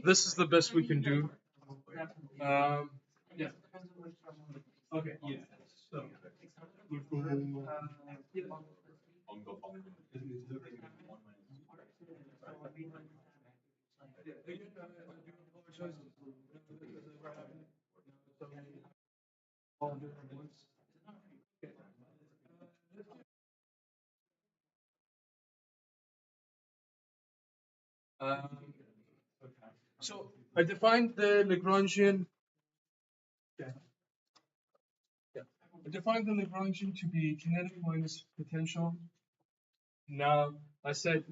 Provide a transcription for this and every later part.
this is the best we can do. Yeah. Okay. Yeah. So. Um, so I defined the Lagrangian. Yeah. Yeah. I defined the Lagrangian to be kinetic minus potential. Now I said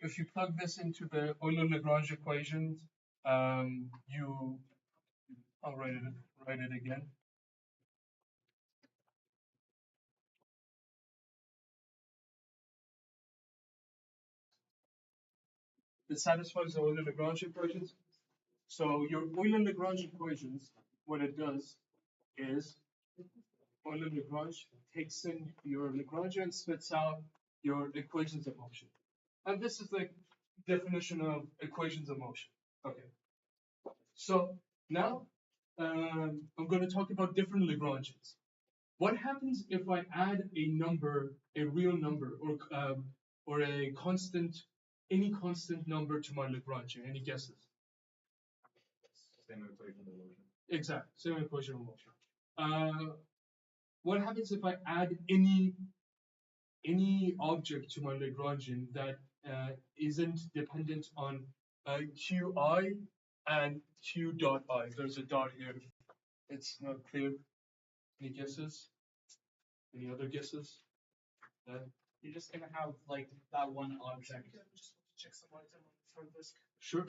if you plug this into the Euler-Lagrange equations, you I'll write it again. It satisfies the Euler-Lagrange equations. So your Euler-Lagrange equations, what it does is Euler-Lagrange takes in your Lagrangian and spits out your equations of motion. And this is the definition of equations of motion. Okay. So now I'm going to talk about different Lagrangians. What happens if I add a number, a real number, or a constant, any constant number to my Lagrangian? Any guesses? Same equation of motion. Exactly, same equation of motion. What happens if I add any object to my Lagrangian that isn't dependent on qi and q dot I? There's a dot here. It's not clear. Any guesses? Any other guesses? You're just gonna have like that one object. Just check some lights on the front disk. Sure.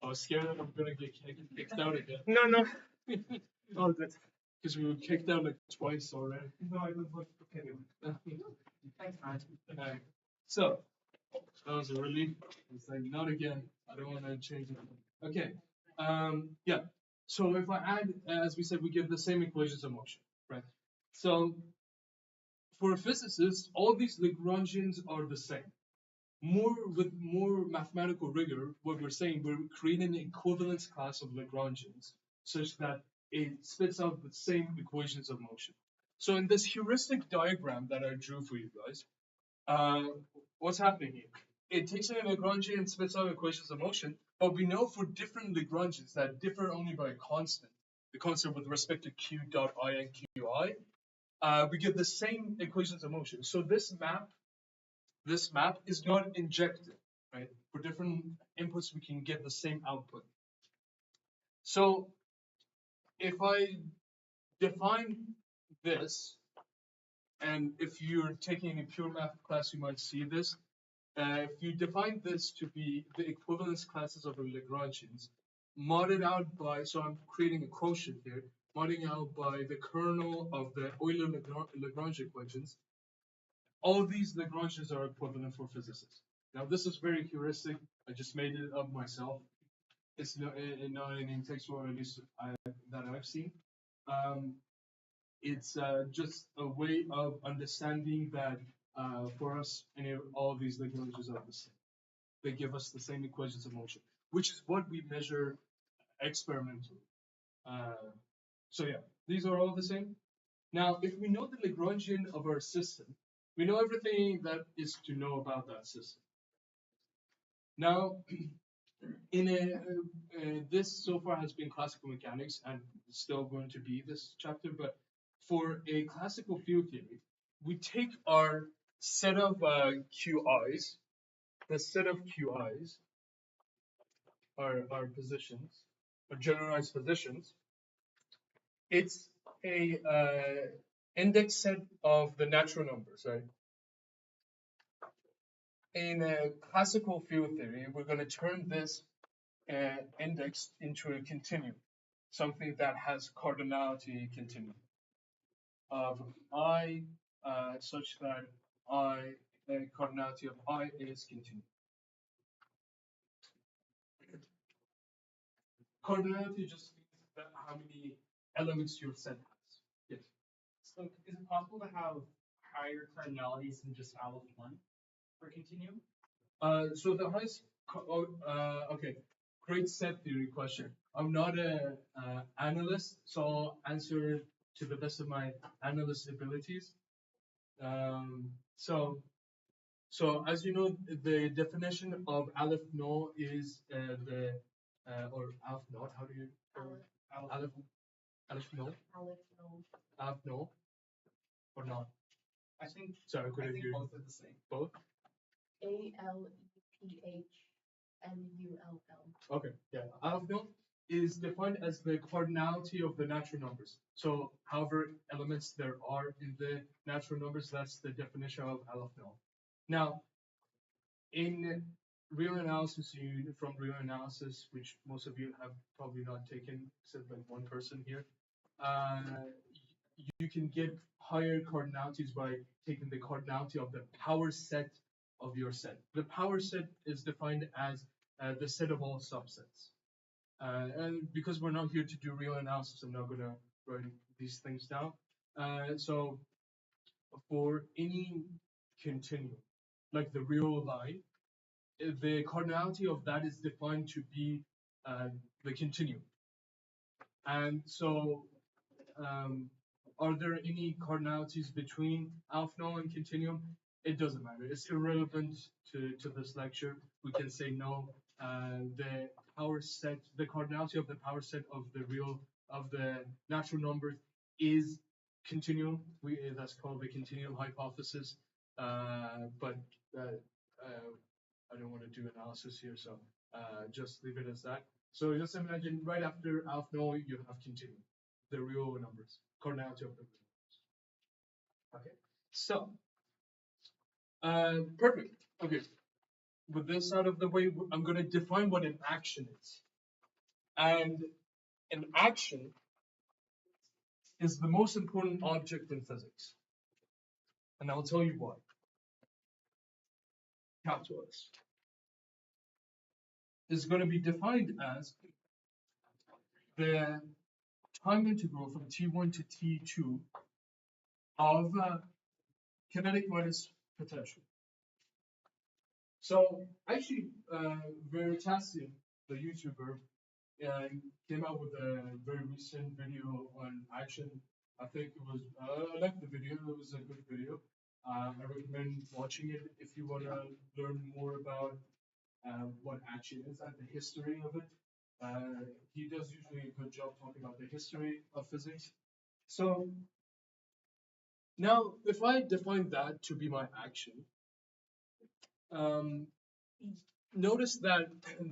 I was scared that I'm gonna get kicked out again. No. All good. Because we were kicked out like twice already. No, I was okay. Thanks, man. So that was a relief. It's like not again. I don't want to change it. Okay. Yeah. So if I add, as we said, we get the same equations of motion, right? So for a physicist, all these Lagrangians are the same. With more mathematical rigor, what we're saying, we're creating an equivalence class of Lagrangians such that it spits out the same equations of motion. So in this heuristic diagram that I drew for you guys, what's happening here? It takes in a Lagrangian and spits out equations of motion, but we know for different Lagrangians that differ only by a constant, the constant with respect to q dot I and qi, we get the same equations of motion. So this map is not injected, right? For different inputs, we can get the same output. So if I define this, and if you're taking a pure math class, you might see this. If you define this to be the equivalence classes of the Lagrangians, modded out by, so I'm creating a quotient here, modding out by the kernel of the Euler-Lagrange equations, all these Lagrangians are equivalent for physicists. Now this is very heuristic. I just made it up myself. It's not any textual, at least that I've seen. It's just a way of understanding that for us, all of these Lagrangians are the same. They give us the same equations of motion, which is what we measure experimentally. So yeah, these are all the same. Now, if we know the Lagrangian of our system, we know everything that is to know about that system. Now, this so far has been classical mechanics and it's still going to be this chapter, but for a classical field theory, we take our set of QIs, the set of QIs, our positions, or generalized positions. It's a index set of the natural numbers, right? In a classical field theory, we're going to turn this index into a continuum, something that has cardinality continuum of I, such that the cardinality of I is continuum. Cardinality just means that how many elements your set has. Yes. So is it possible to have higher cardinalities than just L of 1 for continuum? So the highest Okay, great set theory question. I'm not a analyst, so I'll answer to the best of my analyst abilities. So as you know, the definition of aleph no is the or aleph not. How do you aleph aleph no aleph no or not? I think. Sorry, could I I think hear both are the same. both? ALEPHNULL. Okay, yeah. Alpha is defined as the cardinality of the natural numbers. So, however elements there are in the natural numbers, that's the definition of alpha. Now, in real analysis, from real analysis, which most of you have probably not taken, except like one person here, uh, you can get higher cardinalities by taking the cardinality of the power set of your set. The power set is defined as the set of all subsets. And because we're not here to do real analysis, I'm not going to write these things down. So for any continuum, like the real line, the cardinality of that is defined to be the continuum. And so are there any cardinalities between alpha null and continuum? It doesn't matter. It's irrelevant to this lecture. We can say no. The power set, the cardinality of the power set of the natural numbers is continuum. That's called the continuum hypothesis. But I don't want to do analysis here, so just leave it as that. So just imagine right after alpha null, you have continuum, the real numbers, cardinality of the real numbers. Okay, so perfect. Okay, with this out of the way, I'm going to define what an action is. And an action is the most important object in physics. And I'll tell you why. Calculus is going to be defined as the time integral from t1 to t2 of kinetic minus potential. So actually, Veritasium, the YouTuber, came out with a very recent video on action. I think it was, I liked the video, it was a good video. I recommend watching it if you want to learn more about what action is and the history of it. He does usually a good job talking about the history of physics. So now, if I define that to be my action, notice that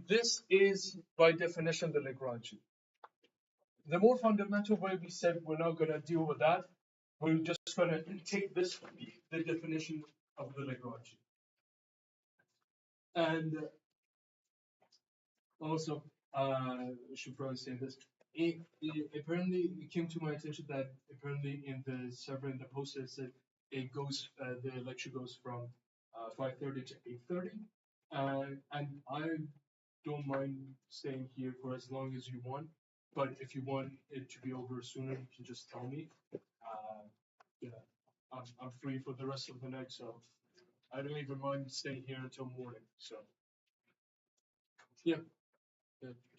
this is, by definition, the Lagrangian. The more fundamental way we said we're not going to deal with that, we're just going to take this to be the definition of the Lagrangian. And also, I should probably say this. Apparently, it came to my attention that apparently in the server in the post it said it goes, the lecture goes from 5:30 to 8:30, and I don't mind staying here for as long as you want. But if you want it to be over sooner, you can just tell me. Yeah, I'm free for the rest of the night, so I don't even mind staying here until morning. So yeah.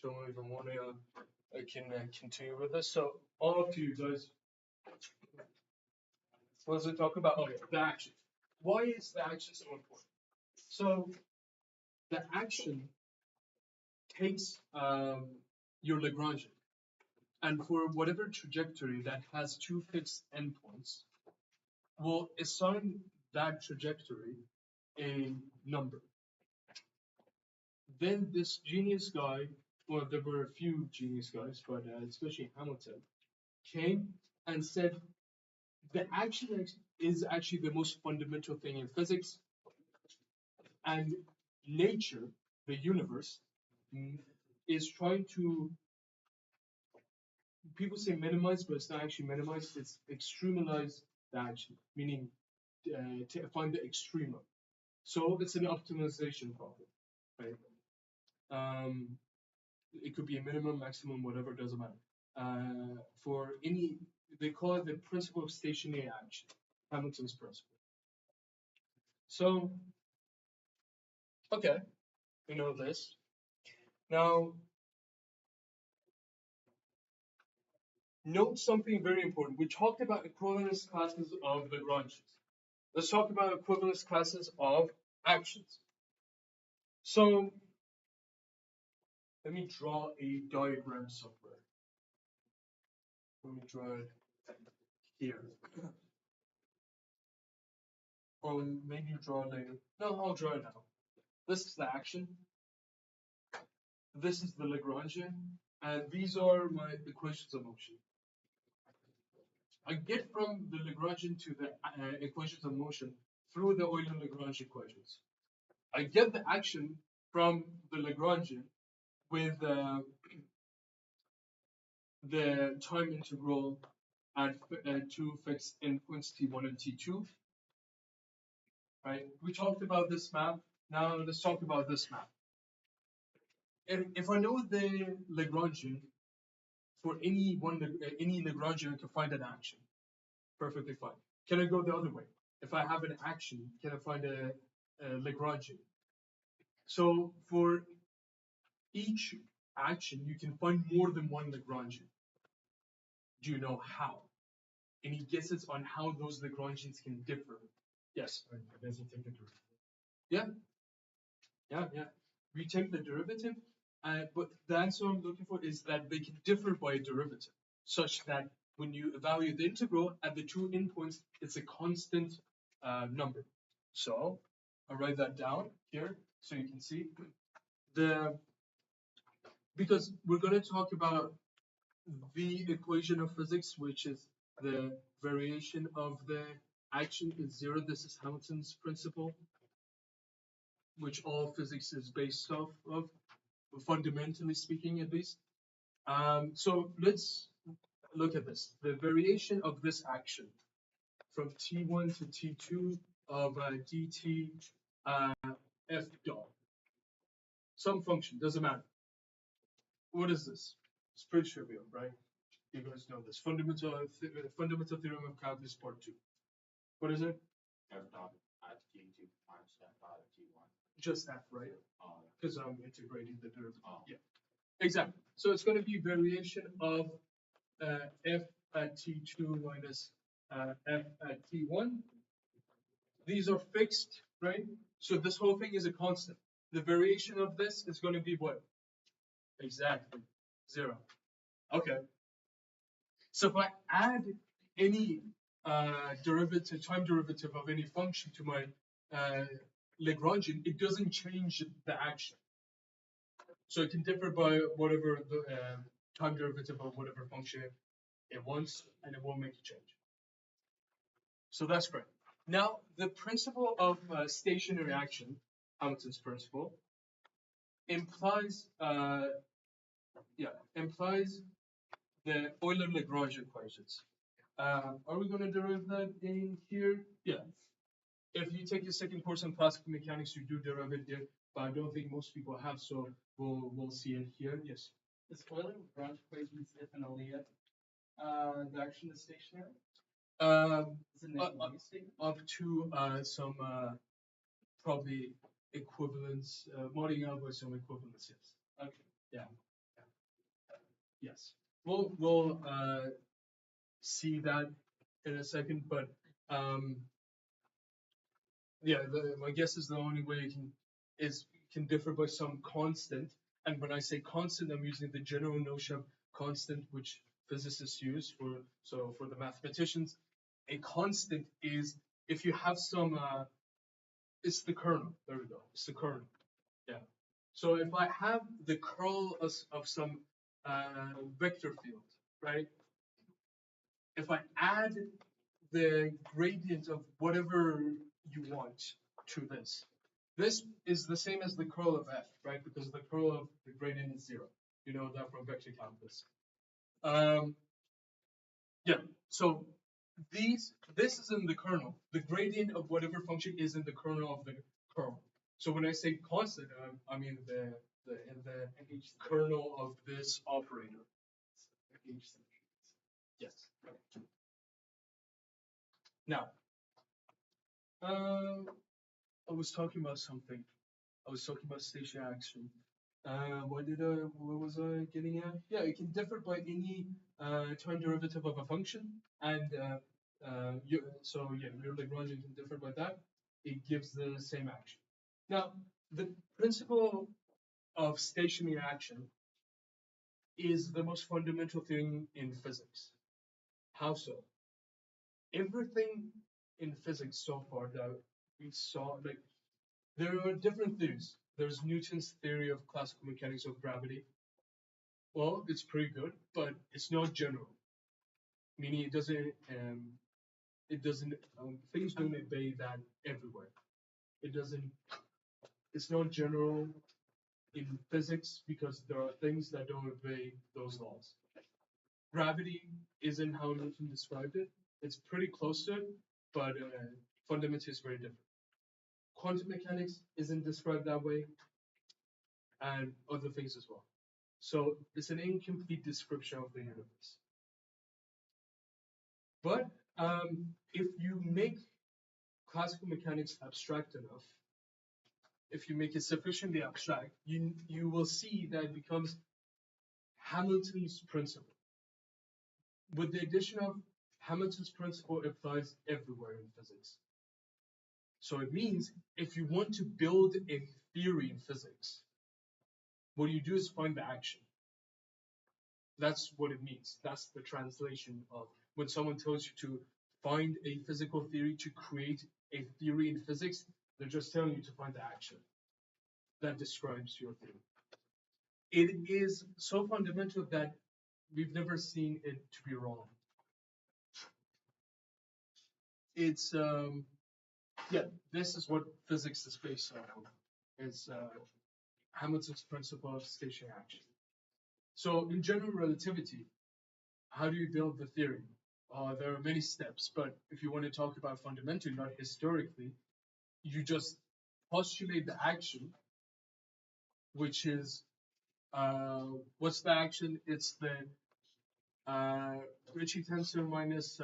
Don't even want to. I can continue with this. So all up to you guys. What does it talk about? Okay, the action. Why is the action so important? So the action takes your Lagrangian, and for whatever trajectory that has two fixed endpoints, will assign that trajectory a number. Then this genius guy, well, there were a few genius guys, but especially Hamilton, came and said the action is actually the most fundamental thing in physics, and nature, the universe, is trying to, people say minimize, but it's not actually minimize, it's extremalize the action, meaning to find the extrema. So it's an optimization problem, right? It could be a minimum, maximum, whatever, doesn't matter. For any, they call it the principle of stationary action, Hamilton's principle. So, okay, You know this. Now, note something very important. We talked about equivalence classes of Lagranges. Let's talk about equivalence classes of actions. So let me draw a diagram somewhere. Let me draw it here. Or maybe draw it later. No, I'll draw it now. This is the action. This is the Lagrangian. And these are my equations of motion. I get from the Lagrangian to the equations of motion through the Euler-Lagrange equations. I get the action from the Lagrangian with the time integral at two fixed endpoints t1 and t2. Right? We talked about this map. Now let's talk about this map. If I know the Lagrangian for any Lagrangian, I can find an action. Perfectly fine. Can I go the other way? If I have an action, can I find a Lagrangian? So for each action, you can find more than one Lagrangian. Do you know how? Any guesses on how those Lagrangians can differ? Yes. I guess you take the derivative. Yeah. We take the derivative, but the answer I'm looking for is that they can differ by a derivative, such that when you evaluate the integral at the two endpoints, it's a constant number. So I'll write that down here so you can see. Because we're going to talk about the equation of physics, which is the variation of the action is zero. This is Hamilton's principle, which all physics is based off of, fundamentally speaking, at least. So let's look at this. The variation of this action from t1 to t2 of dt f dot. Some function, doesn't matter. What is this? It's pretty trivial, right? You guys know this. Fundamental theorem of calculus part 2. What is it? F dot at t2 minus f dot at t1. Just f, right? Oh, Because I'm integrating the derivative. oh. Yeah, exactly. So it's going to be variation of f at t2 minus f at t1. These are fixed, right? So this whole thing is a constant. The variation of this is going to be what? Exactly, 0. Okay. So if I add any time derivative of any function to my Lagrangian, it doesn't change the action. So it can differ by whatever the time derivative of whatever function it wants, and it won't make a change. So that's great. Now, the principle of stationary action, Hamilton's principle, implies the Euler-Lagrange equations. Are we going to derive that in here? Yeah. If you take your second course in classical mechanics, you do derive it there, but I don't think most people have, so we'll see it here. Yes. Is Euler-Lagrange equations if and only if the action is stationary? Is it an statement? Up to some probably equivalence, modding out by some equivalence, yes. Okay. Yeah. Yes. We'll see that in a second, but yeah, my guess is the only way it can differ by some constant. And when I say constant, I'm using the general notion of constant, which physicists use for the mathematicians. A constant is if you have some it's the kernel. There we go. It's the kernel. Yeah. So if I have the curl of some vector field, right? If I add the gradient of whatever you want to this, this is the same as the curl of f, right? Because the curl of the gradient is 0. You know that from vector calculus. Yeah. So this is in the kernel. The gradient of whatever function is in the kernel of the kernel. So when I say constant, I mean the kernel of this operator. Yes. Now, I was talking about something. I was talking about stationary action. What was I getting at? Yeah, it can differ by any time derivative of a function, and your Lagrangian can differ by that. It gives the same action. Now, the principle of stationary action is the most fundamental thing in physics. How so? Everything in physics so far that we saw, like, there are different theories. There's Newton's theory of classical mechanics of gravity. Well, it's pretty good, but it's not general. Meaning things don't obey that everywhere. It's not general in physics because there are things that don't obey those laws. Gravity isn't how Newton described it. It's pretty close to it, but fundamentally it's very different. Quantum mechanics isn't described that way, and other things as well. So it's an incomplete description of the universe. But if you make classical mechanics abstract enough, if you make it sufficiently abstract, you will see that it becomes Hamilton's principle. With the addition of Hamilton's principle, it applies everywhere in physics. So it means if you want to build a theory in physics, what you do is find the action. That's what it means. That's the translation of when someone tells you to find a physical theory to create a theory in physics, they're just telling you to find the action that describes your theory. It is so fundamental that we've never seen it to be wrong. It's this is what physics is based on. It's Hamilton's principle of stationary action. So in general relativity, how do you build the theory? There are many steps, but if you want to talk about fundamentally, not historically, you just postulate the action, which is what's the action? It's the Ricci tensor minus 2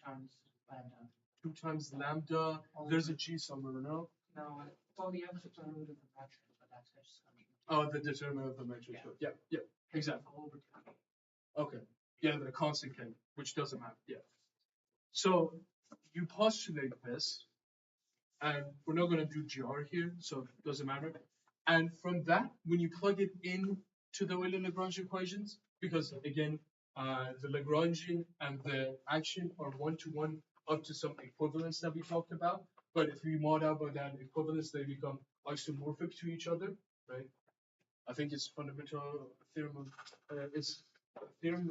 times lambda. 2 times lambda. There's a G somewhere, no? No, well, the emphasis on root of the metric, but that's just something. Oh, the determinant of the matrix. Yeah, exactly. Over time. Okay. Yeah, the constant k, which doesn't matter. Yeah. So you postulate this, and we're not going to do GR here, so it doesn't matter. And from that, when you plug it in to the Euler-Lagrange equations, because again, the Lagrangian and the action are one-to-one up to some equivalence that we talked about. But if we mod out by that equivalence, they become isomorphic to each other, right? I think it's fundamental theorem of, it's a theorem,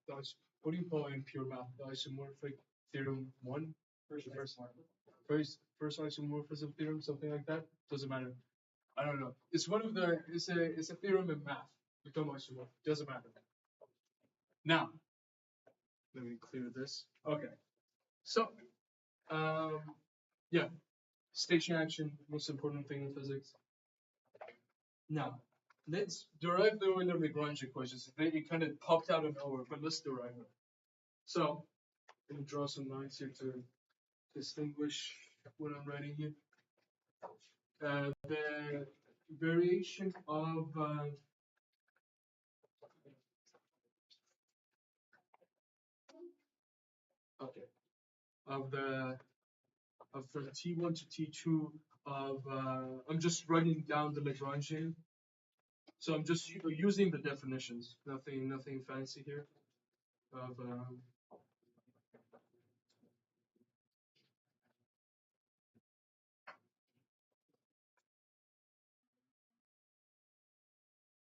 that's, what do you call it in pure math? The isomorphic theorem 1? First isomorphism theorem, something like that. Doesn't matter. I don't know. It's one of the. It's a theorem in math. Become isomorphic. Doesn't matter. Now, let me clear this. Okay. So, yeah, stationary action, most important thing in physics. Now, let's derive the Euler-Lagrange equations. It kind of popped out of nowhere, but let's derive it. So, let me draw some lines here to distinguish what I'm writing here. The variation of from T1 to T2 of I'm just writing down the Lagrangian. So I'm just using the definitions. Nothing fancy here. Of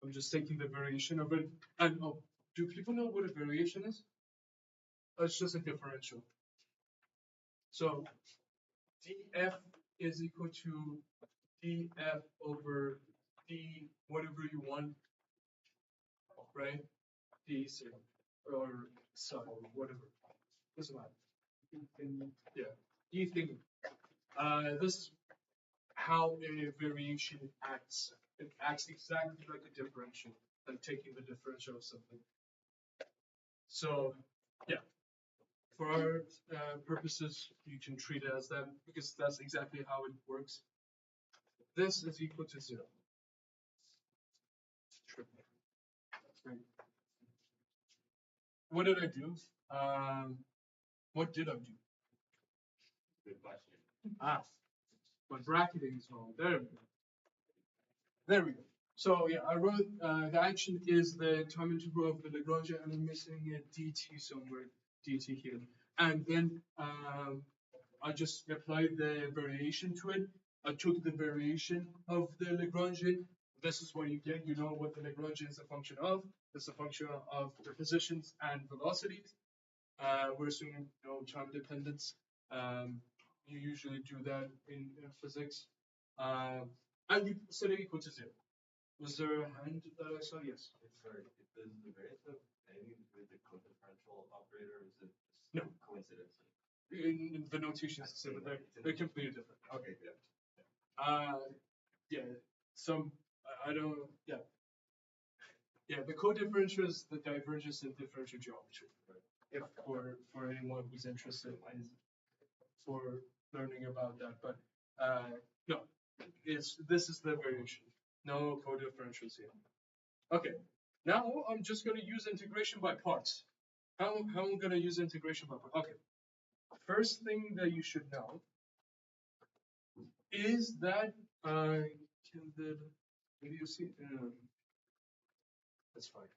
I'm just taking the variation of it. And do people know what a variation is? It's just a differential. So df is equal to df over d whatever you want, right? D or sub or whatever. Doesn't matter. Yeah, d thing. This is how a variation acts. It acts exactly like a differential. I'm taking the differential of something. So, yeah, for our purposes, you can treat it as that because that's exactly how it works. this is equal to 0. Right. What did I do? What did I do? Good question. Ah, but bracketing is wrong. There we go. There we go. So yeah, I wrote the action is the time integral of the Lagrangian, and I'm missing a dt somewhere, dt here, and then I just applied the variation to it. I took the variation of the Lagrangian. This is what you get. You know what the Lagrangian is a function of. It's a function of the positions and velocities. We're assuming no time dependence. You usually do that in physics. And you set it equal to 0. Was there a hand that I saw? Yes. Sorry, is the derivative thing with the codifferential operator, is it No. coincidence? In the notation is the same, but they're completely different. Okay, yeah. Yeah. Some I don't. Yeah. Yeah. The codifferential is the divergence in differential geometry. Right? If for anyone who's interested in for learning about that, but no, this is the variation. No codifferentials here. Okay. Now I'm just going to use integration by parts. How am I going to use integration by parts? Okay. First thing that you should know is that can the video see? That's fine.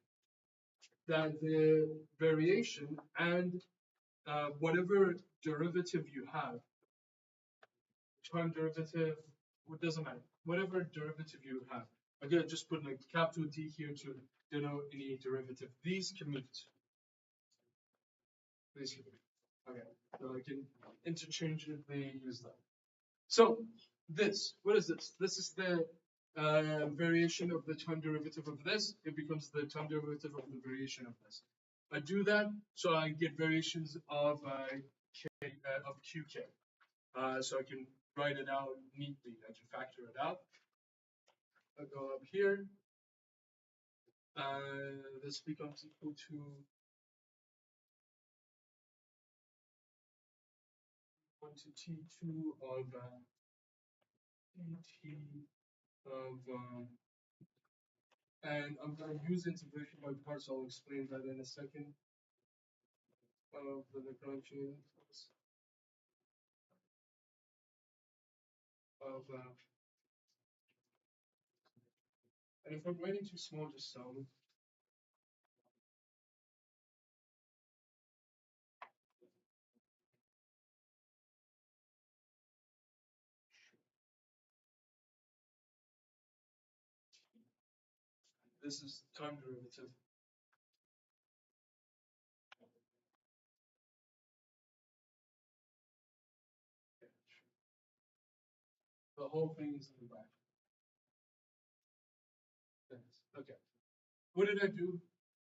That the variation and whatever derivative you have, time derivative, it doesn't matter. Whatever derivative you have, I'm gonna just put like capital D here to denote any derivative. These commute. These commute. Okay, so I can interchangeably use that. So this, what is this? This is the variation of the time derivative of this. It becomes the time derivative of the variation of this. I do that, so I get variations of qk. So I can write it out neatly. I can factor it out. I'll go up here. This becomes equal to 1 to t2 of et of and I'm going to use integration by parts. I'll explain that in a second. Of the Lagrangian of and if I'm writing too small, just tell me. This is time derivative. The whole thing is in the back. Okay. What did I do?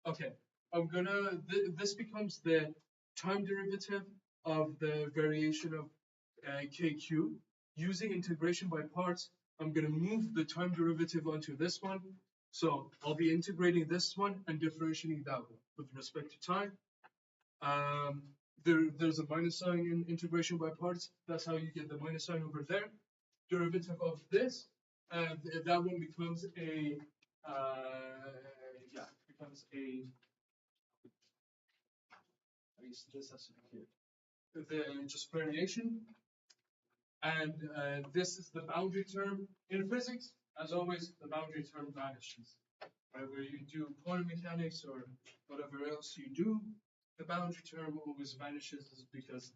Okay. I'm gonna, this becomes the time derivative of the variation of kq. Using integration by parts, I'm gonna move the time derivative onto this one. So I'll be integrating this one and differentiating that one with respect to time. There's a minus sign in integration by parts. That's how you get the minus sign over there. Derivative of this, that one becomes a I guess this has to be here. The just variation, and this is the boundary term in physics. As always, the boundary term vanishes. Right, where you do quantum mechanics or whatever else you do, the boundary term always vanishes because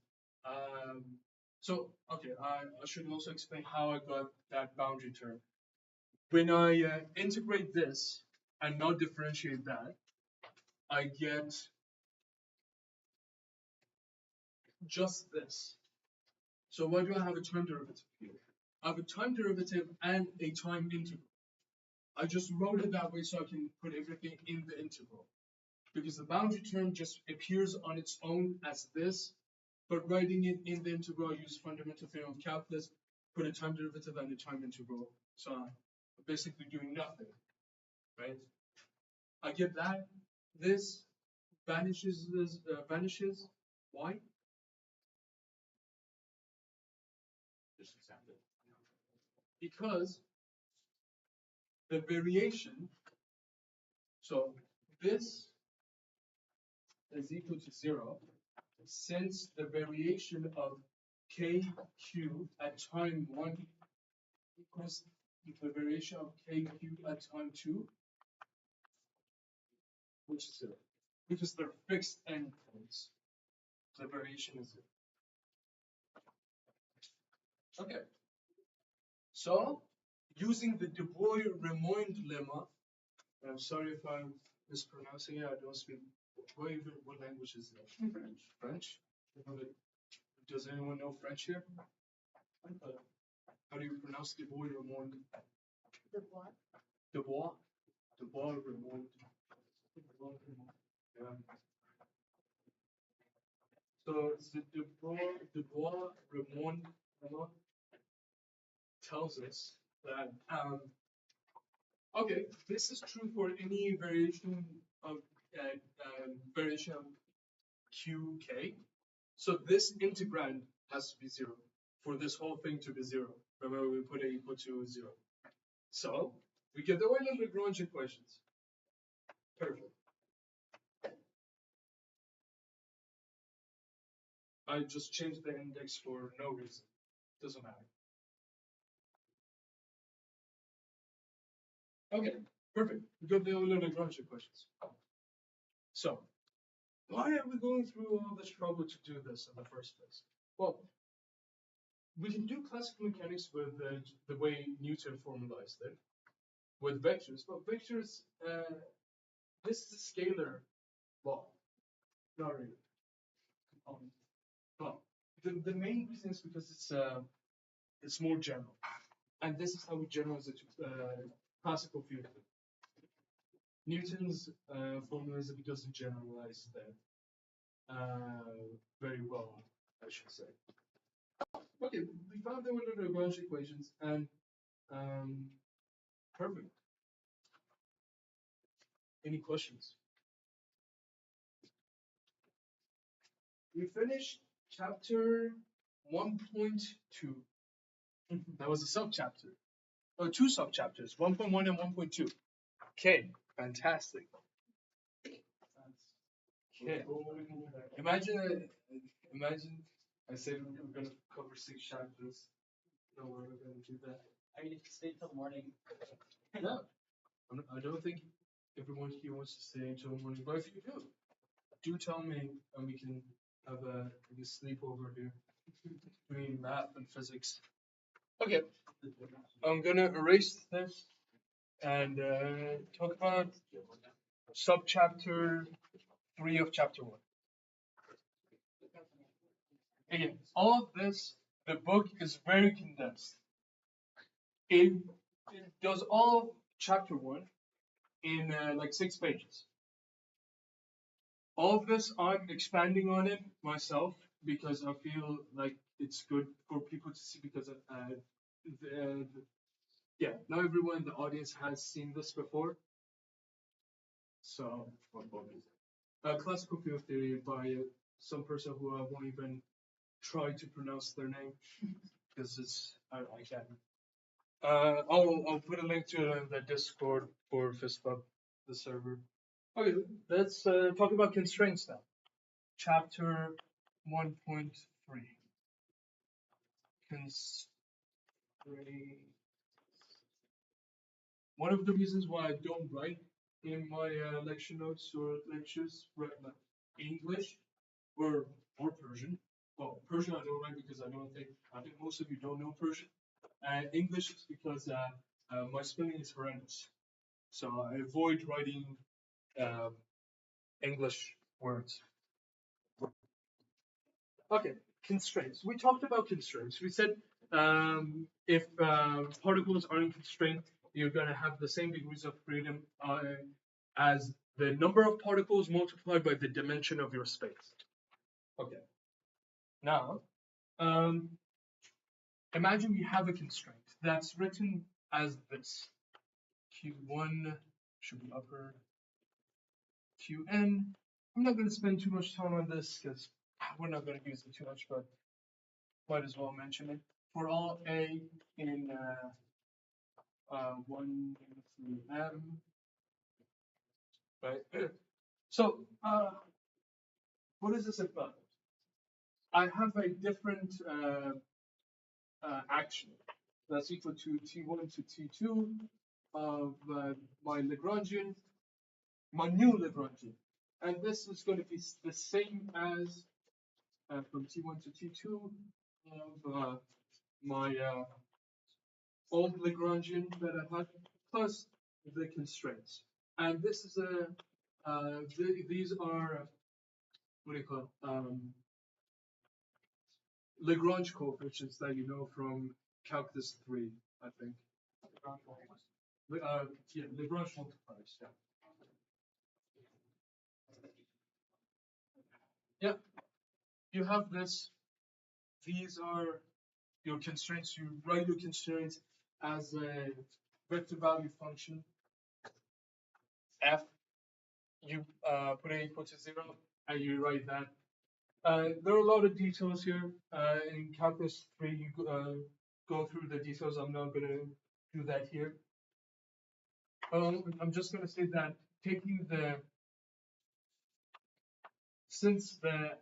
so okay, I should also explain how I got that boundary term. When I integrate this and not differentiate that, I get just this. So why do I have a time derivative here? I have a time derivative and a time integral. I just wrote it that way so I can put everything in the integral. Because the boundary term just appears on its own as this, but writing it in the integral, I use fundamental theorem of calculus, put a time derivative and a time integral. So I'm basically doing nothing, right? I get that. This vanishes. Vanishes. Why? Just accept it. because the variation, so this is equal to 0 since the variation of kq at time 1 equals the variation of kq at time 2, which is 0, because they're fixed endpoints. The variation is 0. Okay. So, using the Du Bois-Reymond lemma, I'm sorry if I'm mispronouncing it, I don't speak. What language is that? French. French? Does anyone know French here? How do you pronounce Du Bois-Reymond? The what? Du Bois? Du Bois-Reymond. Yeah. So the Du Bois-Reymond lemma tells us that okay, this is true for any variation of qk. So this integrand has to be 0 for this whole thing to be 0. Remember, we put it equal to 0. So we get the Euler-Lagrange equations. Perfect. I just changed the index for no reason. Doesn't matter. Okay, perfect. We got the Euler-Lagrange equations. So, why are we going through all this trouble to do this in the first place? Well, we can do classical mechanics with the way Newton formalized it, with vectors. But vectors, this is a scalar law. Not really. Well, the main reason is because it's more general, and this is how we generalize it to classical field. Newton's formalism doesn't generalize that very well, I should say. Okay, we found the Euler-Lagrange equations, and perfect. Any questions? We finished chapter 1.2. That was a sub-chapter. Oh, 2 sub-chapters, 1.1 and 1.2. Okay, fantastic. Okay. Imagine I said we're going to cover 6 chapters. No, we're not going to do that. I need to stay till morning. No, I don't think everyone here wants to stay until morning, but if you do tell me, and we can have a sleepover here doing math and physics. Okay, I'm gonna erase this and talk about sub-chapter 3 of chapter 1. Again, all of this, the book is very condensed. It does all of chapter 1 in like 6 pages. All of this, I'm expanding on it myself because I feel like it's good for people to see because yeah, not everyone in the audience has seen this before. So, what book is it? Classical Field Theory by some person who I won't even try to pronounce their name because it's I can't. I'll put a link to it in the Discord for PhysClyb, the server. Okay, let's talk about constraints now. Chapter 1.3. Constraints. One of the reasons why I don't write in my lecture notes or lectures, like English or Persian. Well, Persian I don't write because I think most of you don't know Persian. And English is because my spelling is horrendous. So I avoid writing English words. Okay, constraints. We talked about constraints. We said if particles aren't constrained, you're going to have the same degrees of freedom as the number of particles multiplied by the dimension of your space. Okay. Now, imagine we have a constraint that's written as this. Q1 should be upper. Qn. I'm not going to spend too much time on this because we're not going to use it too much, but might as well mention it. For all A in 1 through m, right? So, what is this about? I have a different action that's equal to T1 to T2 of my Lagrangian, my new Lagrangian. And this is going to be the same as from T1 to T2 of my old Lagrangian that I had, plus the constraints. And this is these are, what do you call it? Lagrange coefficients that you know from calculus 3, I think. Yeah, Lagrange multipliers, yeah. Yeah, you have this. These are your constraints. You write your constraints as a vector value function. F, you put it equal to 0, and you write that. There are a lot of details here. In calculus 3, you go through the details. I'm not going to do that here. I'm just going to say that taking since the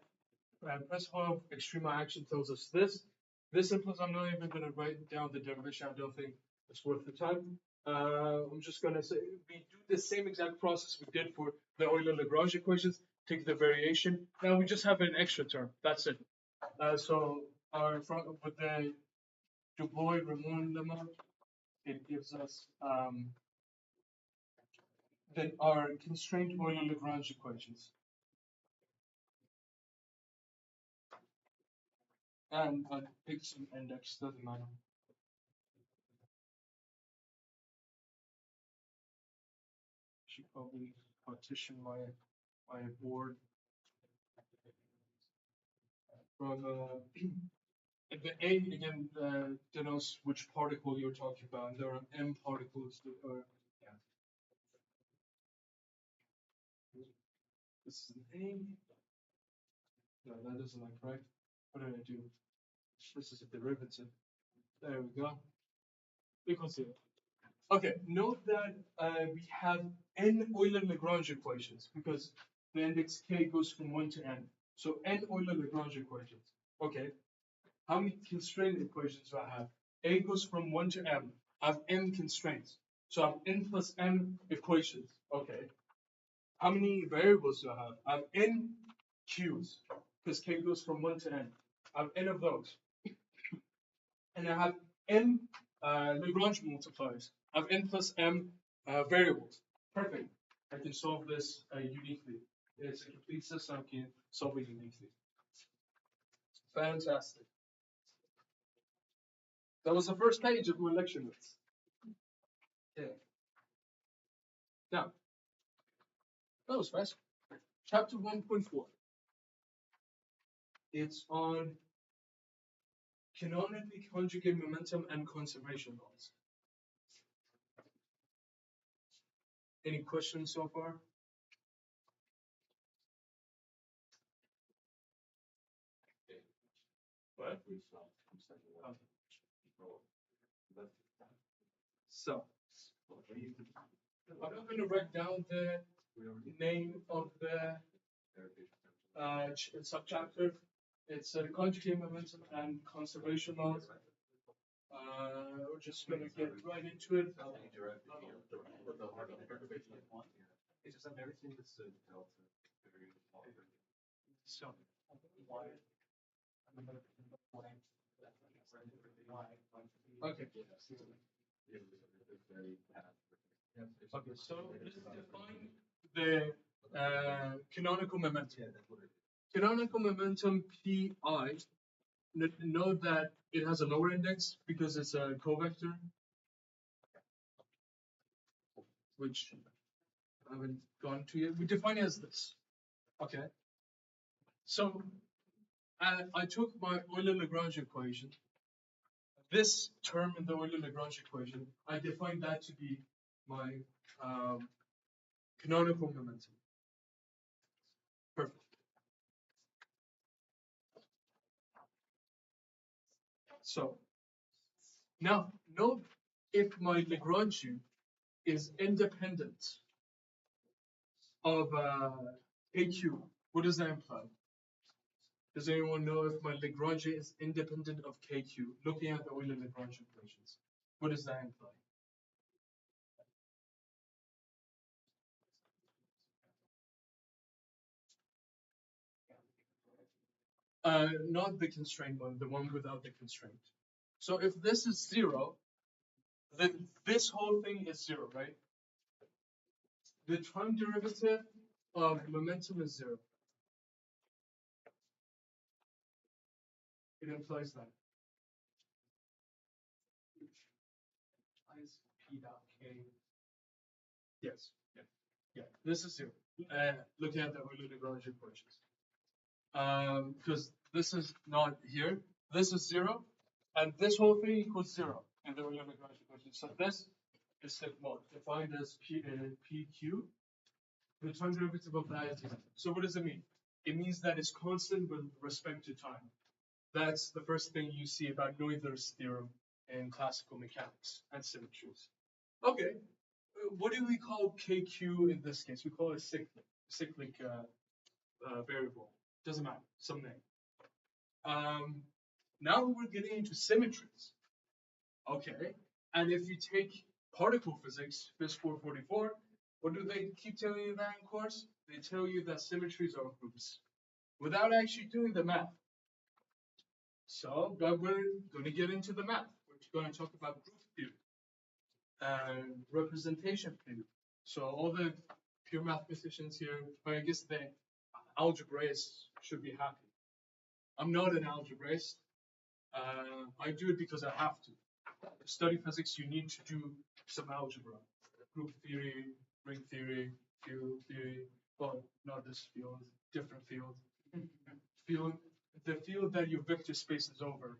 principle of extreme action tells us this implies I'm not even going to write down the derivation. I don't think it's worth the time. I'm just going to say we do the same exact process we did for the Euler-Lagrange equations. Take the variation. Now we just have an extra term. That's it. So with the Du Bois-Reymond lemma, it gives us our constrained Euler-Lagrange equations. And I picked some index, doesn't matter. Should probably partition my board from the A again denotes which particle you're talking about. And there are m particles that are this is an A. No, that doesn't look right. What did I do? This is a derivative. There we go. Equals 0. Okay, note that we have n Euler-Lagrange equations because the index k goes from 1 to n. So n Euler-Lagrange equations. Okay, how many constraint equations do I have? A goes from 1 to m. I have m constraints. So I have n plus m equations. Okay. How many variables do I have? I have n q's because k goes from 1 to n. I have n of those. And I have m Lagrange multipliers. I have n plus m variables. Perfect. I can solve this uniquely. It's a complete system. I can solve it uniquely. Fantastic. That was the first page of my lecture notes. Okay. Now, that was fast. Chapter 1.4. It's on canonically conjugate momentum and conservation laws. Any questions so far? What? So, I'm not going to write down the name of the subchapter. It's conjugate momentum and conservation laws. We're just going to get right into it. It's just everything that's delta. So, okay. Okay, so let's define the canonical momentum. Canonical momentum pi. Note that it has a lower index because it's a covector, which I haven't gone to yet. We define it as this. Okay. So I took my Euler-Lagrange equation. This term in the Euler-Lagrange equation, I defined that to be my canonical momentum. Perfect. So now note if my Lagrange is independent of KQ, what does that imply? Does anyone know if my Lagrange is independent of KQ? Looking at the Euler-Lagrange equations, what does that imply? Not the constraint one, the one without the constraint. So if this is 0, then this whole thing is 0, right? The time derivative of momentum is 0. It implies that. Implies P dot K. Yes. Yeah. This is 0. Looking at the Euler-Lagrange equations. Because this is not here. This is 0. And this whole thing equals 0 in the Euler-Lagrange equation. So this is sigma defined as PQ. The time derivative of that is 0. So what does it mean? It means that it's constant with respect to time. That's the first thing you see about Noether's theorem in classical mechanics and symmetries. Okay, what do we call KQ in this case? We call it cyclic variable. Doesn't matter, some name. Now we're getting into symmetries. Okay, and if you take particle physics, Phys 444, what do they keep telling you that in course? They tell you that symmetries are groups, without actually doing the math. So, but we're going to get into the math. We're going to talk about group theory and representation theory. So all the pure mathematicians here, I guess the algebraists should be happy. I'm not an algebraist. I do it because I have to. To study physics, you need to do some algebra. Group theory, ring theory, field theory. Well, not this field, different field. The field that your vector space is over.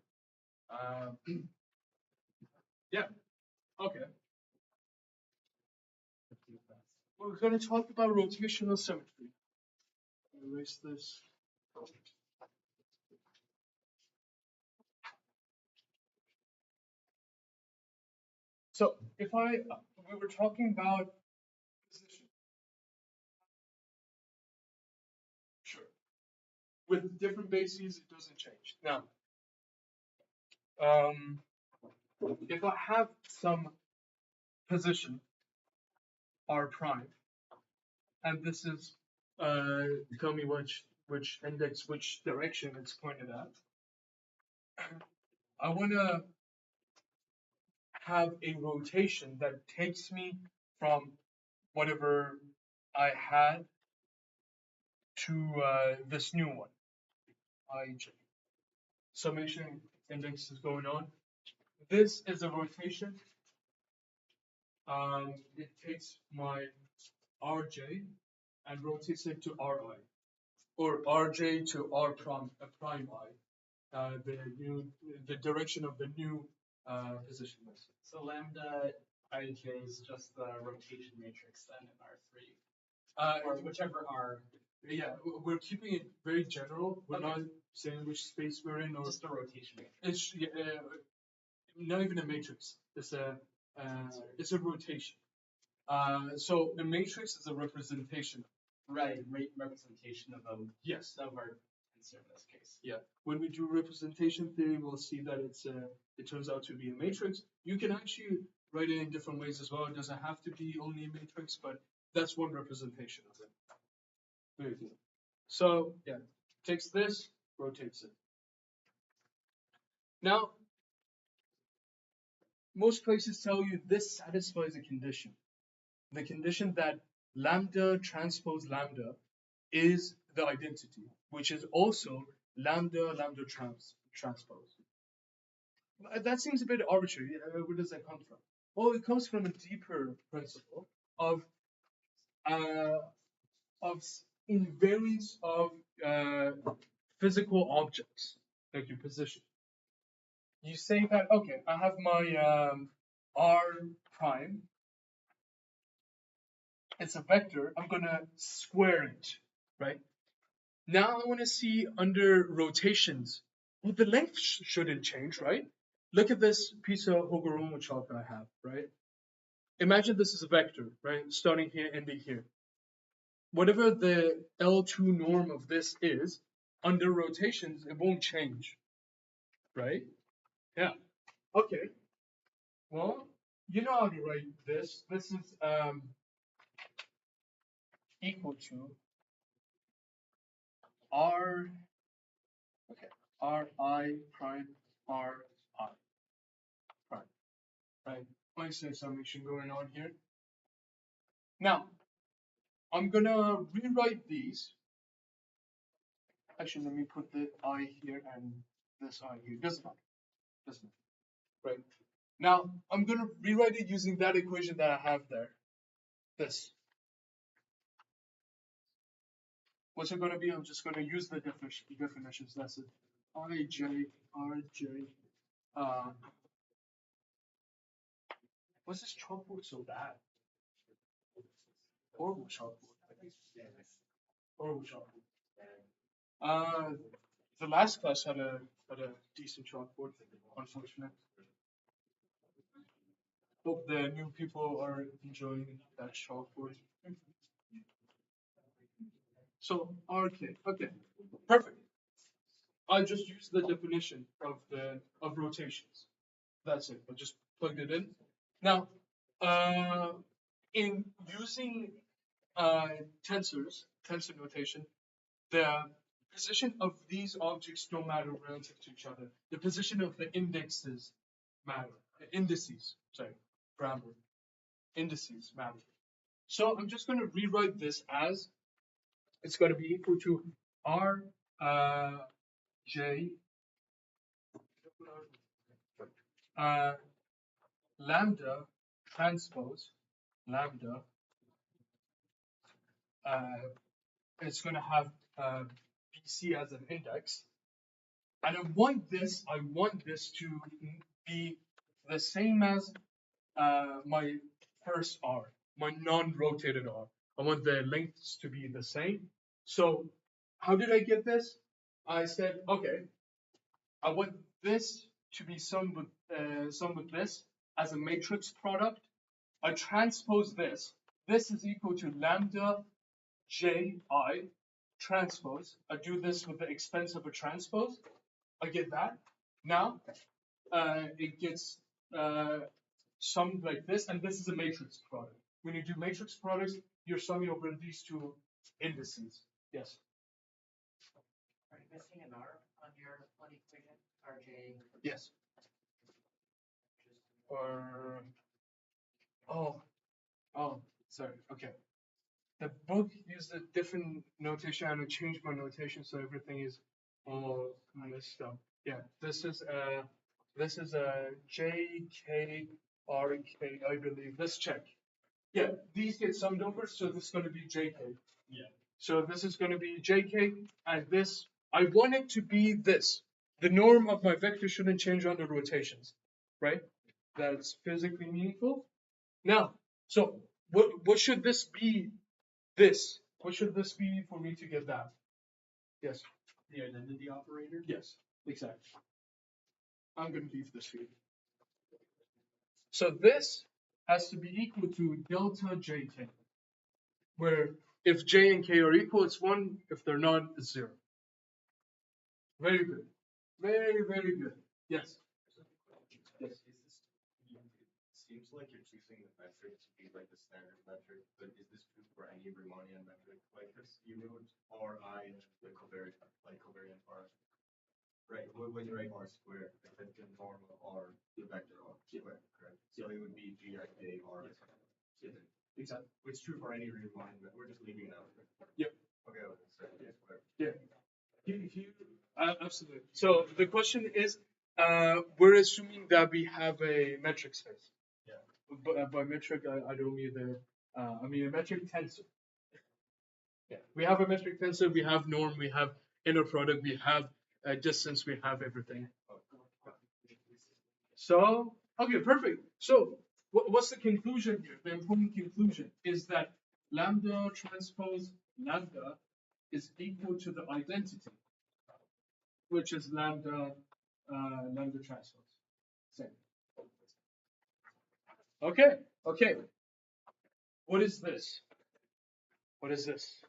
Yeah, okay. We're going to talk about rotational symmetry. Erase this. So if we were talking about position. Sure. With different bases, it doesn't change. Now, if I have some position r prime, and this is tell me which index, which direction it's pointed at. I want to have a rotation that takes me from whatever I had to this new one, ij. Summation index is going on. This is a rotation. It takes my rj and rotates it to ri, or rj to r prime I, the direction of the new position. So lambda ij is just the rotation matrix then in R3. Or whichever R. Yeah, we're keeping it very general. We're not saying which space we're in, or just a rotation matrix. It's not even a matrix. It's a rotation. So a matrix is a representation. Right, representation of Yes. of our answer in this case. Yeah. When we do representation theory, we'll see that it turns out to be a matrix. You can actually write it in different ways as well. It doesn't have to be only a matrix, but that's one representation of it. Very good. So yeah, takes this, rotates it. Now, most places tell you this satisfies a condition. The condition that lambda transpose lambda is the identity, which is also lambda transpose. That seems a bit arbitrary. Where does that come from? Well, it comes from a deeper principle of invariance of physical objects, like your position. You say that, okay, I have my r prime. It's a vector. I'm going to square it, right? Now I want to see under rotations. Well, the length shouldn't change, right? look at this piece of Hogoromo chalk I have, right? Imagine this is a vector, right? Starting here, ending here. Whatever the L2 norm of this is, under rotations, it won't change, right? Yeah. Okay. Well, you know how to write this. This is equal to R, okay, Ri prime R I prime, right? I say summation going on here. Now, I'm gonna rewrite these. Actually, let me put the I here and this I here. Doesn't matter. Doesn't matter. Right. Now, I'm gonna rewrite it using that equation that I have there. This. What's it gonna be? I'm just gonna use the definitions. That's it. Ij, Rj. What's this chalkboard so bad? Horrible chalkboard. Horrible chalkboard. The last class had a decent chalkboard. Unfortunate. Hope the new people are enjoying that chalkboard. So RK, okay, perfect. I just used the definition of rotations. That's it. I just plugged it in. Now, in using tensor notation, the position of these objects don't matter relative to each other. The position of the indexes matter. The indices, sorry, grammar. Indices matter. So I'm just going to rewrite this as it's going to be equal to R J lambda transpose lambda. It's going to have BC as an index, and I want this to be the same as my first R, my non-rotated R. I want the lengths to be the same. So how did I get this? I said, okay, I want this to be summed with this as a matrix product. I transpose this. This is equal to lambda Ji transpose. I do this with the expense of a transpose. I get that. Now it gets summed like this, and this is a matrix product. When you do matrix products, you're summing over these two indices. Yes. Are you missing an R on your one equation? RJ. Yes. Or sorry. Okay. The book used a different notation, and I changed my notation so everything is all messed up. Yeah. This is a JKRK, I believe. Let's check. Yeah, these get summed over, so this is going to be JK. Yeah. So this is going to be JK, and this, I want it to be this. The norm of my vector shouldn't change under rotations, right? That's physically meaningful. Now, so what should this be? This. What should this be for me to get that? Yes. The identity operator? Yes, exactly. I'm going to leave this here. So this has to be equal to delta JK, where if J and K are equal, it's 1. If they're not, it's 0. Very good. Very, very good. Yes. Yes. Seems like you're choosing the metric to be like the standard metric, but is this true for any Riemannian metric? Like this, you wrote Ri, the covariant R. Right, when you write R squared, that's the norm of R, the vector R squared, correct? So it would be Gij R. Exactly. It's true for any Riemannian metric. We're just leaving it out. Yep. Okay, so Yeah. Absolutely. So the question is, we're assuming that we have a metric space. Yeah. By metric, I don't mean I mean a metric tensor. Yeah. We have a metric tensor. We have norm. We have inner product. We have distance. We have everything. So okay, perfect. So what's the conclusion here? The important conclusion is that lambda transpose lambda is equal to the identity, which is lambda transpose. Same. Okay, okay. What is this? What is this?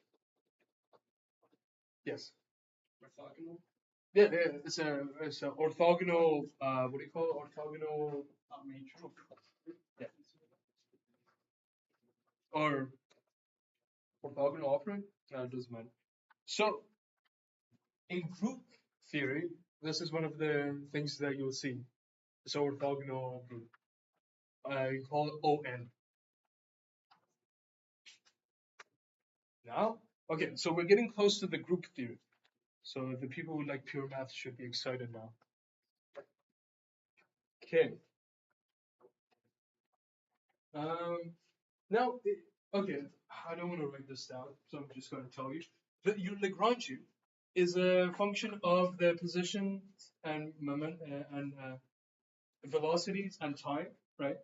Yes. Orthogonal Yeah, yeah, it's a orthogonal. What do you call it? Orthogonal matrix. Yeah. Or orthogonal operand. No, it doesn't matter. So in group theory, this is one of the things that you'll see. It's orthogonal group. I call it ON. Now, okay, so we're getting close to the group theory. So the people who like pure math should be excited now. Okay. Now, okay, I don't want to write this down, so I'm just going to tell you that your Lagrangian is a function of the positions and moment and velocities and time, right?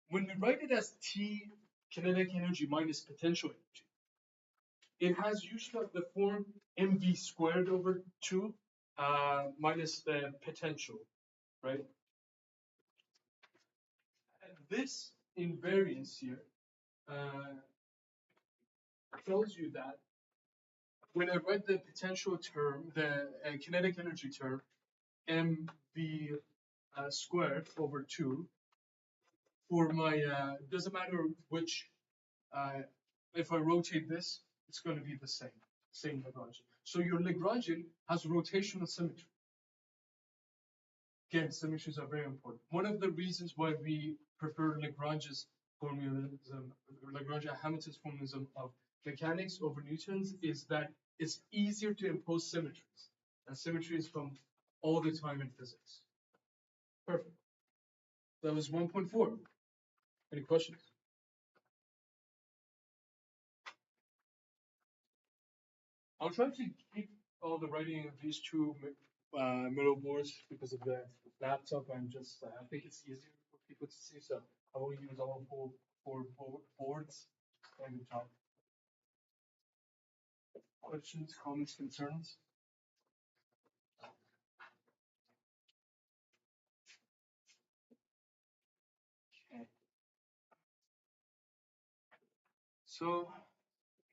When we write it as T kinetic energy minus potential energy, it has usually the form mv squared over 2 minus the potential, right? And this invariance here tells you that when I write the potential term, the kinetic energy term, mv squared over 2, for my, doesn't matter which, if I rotate this, it's going to be the same Lagrangian. So your Lagrangian has rotational symmetry. Again, symmetries are very important. One of the reasons why we prefer Lagrange's formalism, Lagrange-Hamilton's formalism of mechanics over Newton's is that it's easier to impose symmetries. And symmetries come all the time in physics. Perfect. That was 1.4. Any questions? I'll try to keep all the writing of these two middle boards because of the laptop. I think it's easier for people to see, so I will use all four boards on the top. Questions, comments, concerns? Okay. So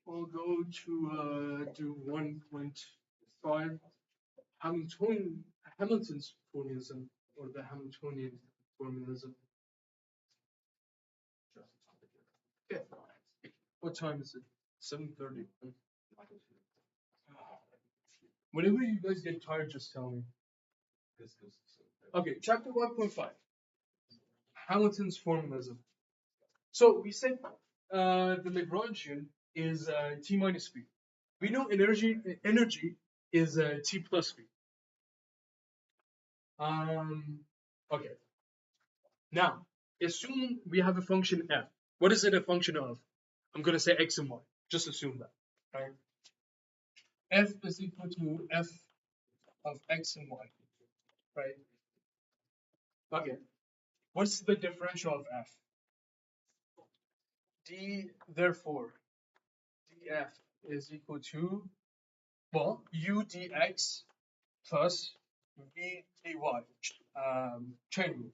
we'll go to do 1.5 Hamilton's formalism or the Hamiltonian formalism. Okay. What time is it? 7:30. Whenever you guys get tired, just tell me. Okay, chapter 1.5. Hamilton's formalism. So we said the Lagrangian is T minus V. We know energy is T plus V. Okay. Now, assume we have a function f. What is it a function of? I'm going to say x and y. Just assume that. Right? F is equal to f of x and y. Right? Okay. What's the differential of f? Therefore, df is equal to, well, u dx plus v dy. Chain rule.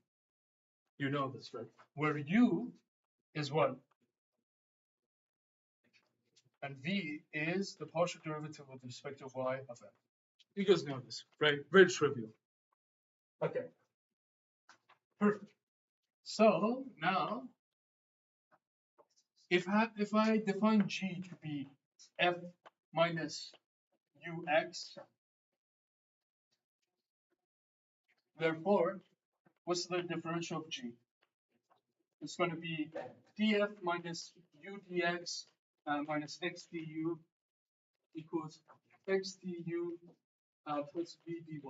You know this, right? Where u is what? And v is the partial derivative with respect to y of f. You guys know this, right? Very trivial. Okay. Perfect. So now, if I define g to be f minus ux, therefore, what's the differential of g? It's going to be df minus u dx minus x du equals x du plus v dy,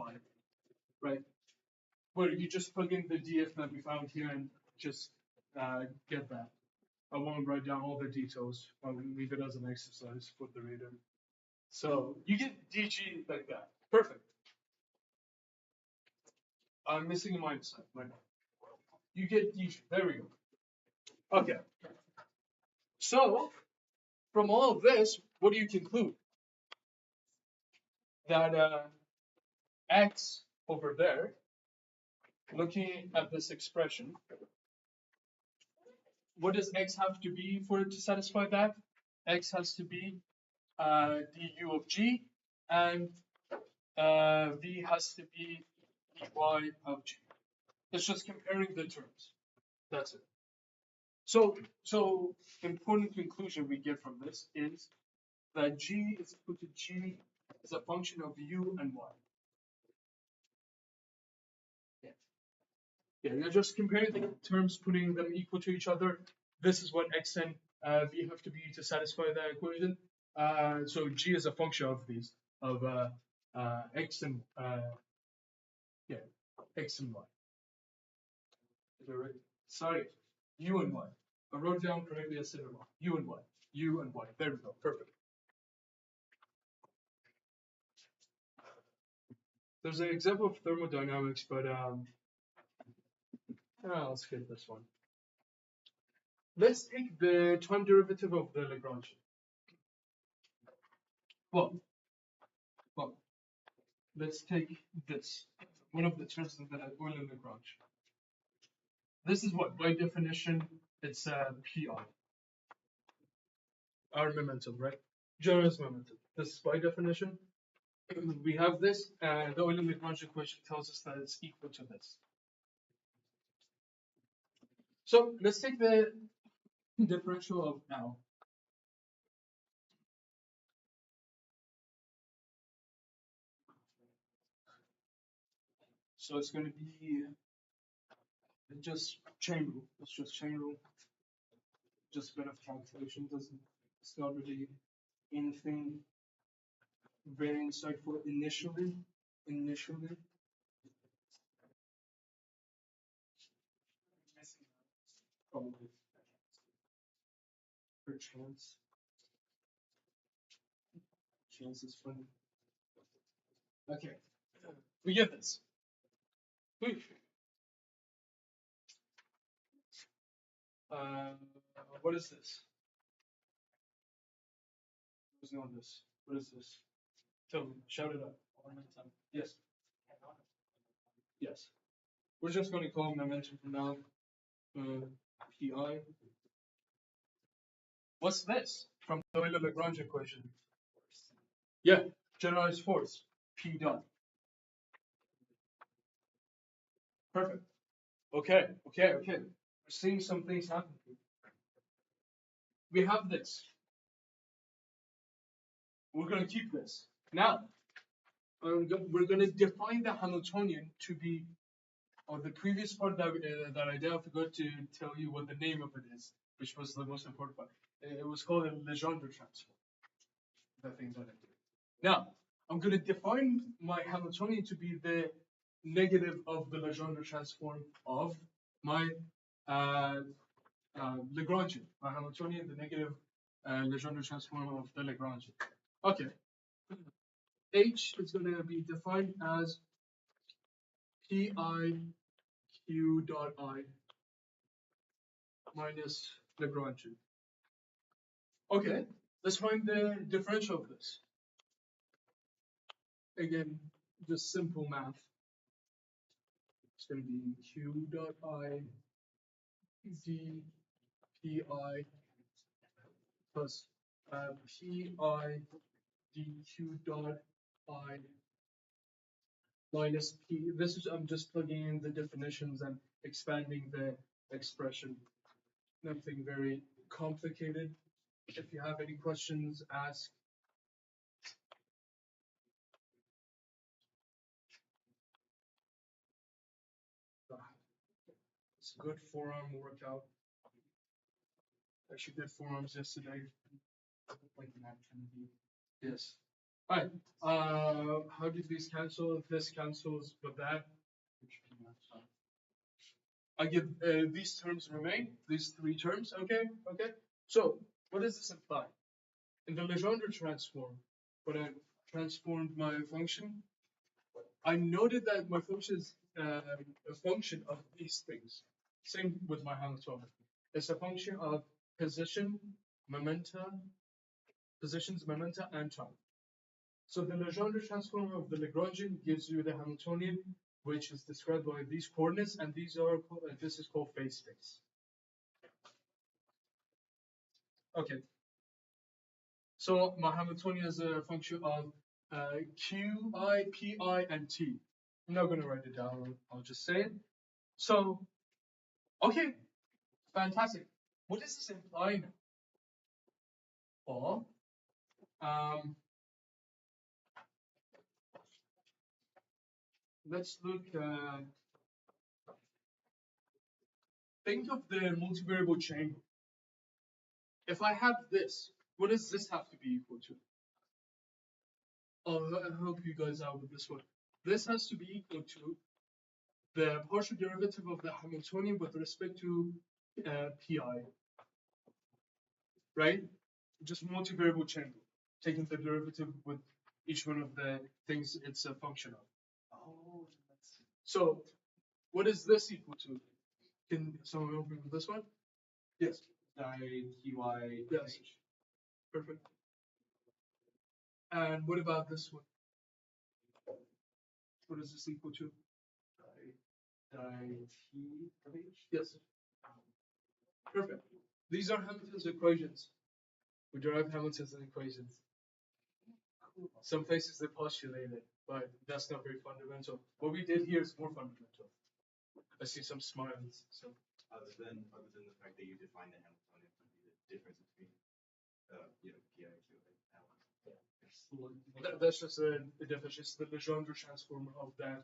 right? Where you just plug in the df that we found here and just get that. I won't write down all the details. I'll leave it as an exercise for the reader. So you get dg like that. Perfect. I'm missing a minus sign right now. You get dg. There we go. Okay. So from all of this, what do you conclude? That x over there looking at this expression, what does x have to be for it to satisfy that? X has to be du of g, and v has to be dy of g. It's just comparing the terms. That's it. So important conclusion we get from this is that g is equal to g as a function of u and y. Yeah, you're just comparing the terms, putting them equal to each other. This is what x and v have to be to satisfy that equation. So g is a function of these, of x and x and y. Is that right? Sorry, u and y. I wrote down correctly. I said it wrong. U and y. U and y. There we go. Perfect. There's an example of thermodynamics, but let's skip this one. Let's take the time derivative of the Lagrangian. Well, let's take this, one of the terms of the Euler-Lagrange. This is what, by definition, it's pi. Our momentum, right? Generous momentum. This is by definition. We have this, and the Euler-Lagrange equation tells us that it's equal to this. So let's take the differential of L. So it's going to be just chain rule. It's just chain rule. Just a bit of calculation. It's not really anything very insightful initially. Probably. Per chance. Chance is funny. Okay. We get this. What is this? Who's on this? What is this? Tell me. Shout it out. Yes. Yes. We're just going to call momentum from now. Pi. What's this? From the Euler-Lagrange equation. Yeah. Generalized force. P dot. Perfect. Okay. We're seeing some things happen. We have this. We're going to keep this. Now, we're going to define the Hamiltonian to be, or the previous part that I did, I forgot to tell you what the name of it is, which was the most important part. It was called a Legendre Transform. The thing that I did. Now, I'm going to define my Hamiltonian to be the negative of the Legendre Transform of my Lagrangian. My Hamiltonian, the negative Legendre Transform of the Lagrangian. Okay. H is going to be defined as Pi Q dot I minus Lagrangian. Okay, let's find the differential of this. Again, just simple math. It's going to be Q dot I d Pi plus Pi dq dot I minus P. This is, I'm just plugging in the definitions and expanding the expression. Nothing very complicated. If you have any questions, ask. It's a good forearm workout. Actually did forearms yesterday. Yes. All right. How do these cancel? This cancels with that. I get these terms remain. These three terms. Okay. So what does this imply? In the Legendre transform, when I transformed my function, I noted that my function is a function of these things. Same with my Hamiltonian. It's a function of positions, momenta, and time. So the Legendre transform of the Lagrangian gives you the Hamiltonian which is described by these coordinates, and this is called phase space. Okay. So my Hamiltonian is a function of Q, I, P, I, and T. I'm not going to write it down. I'll just say it. So, okay, fantastic. What does this imply now? Well, let's look. Think of the multivariable chain. If I have this, what does this have to be equal to? I'll help you guys out with this one. This has to be equal to the partial derivative of the Hamiltonian with respect to pi, right? Just multivariable chain rule, taking the derivative with each one of the things it's a function of. Oh, So, what is this equal to? Can someone help me with this one? Yes. QI. Yes. Perfect. And what about this one? What is this equal to? T of H? Yes. Perfect. These are Hamilton's equations. We derive Hamilton's equations. Some places they postulate it, but that's not very fundamental. What we did here is more fundamental. I see some smiles. So other than the fact that you define the Hamiltonian to be the difference between pi and q and L. that's just the definition. It's the Legendre transform of that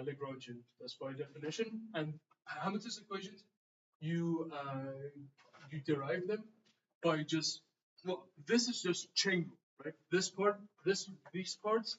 Lagrangian. That's by definition. And Hamilton's equations, you derive them by just this is just chain rule, right? These parts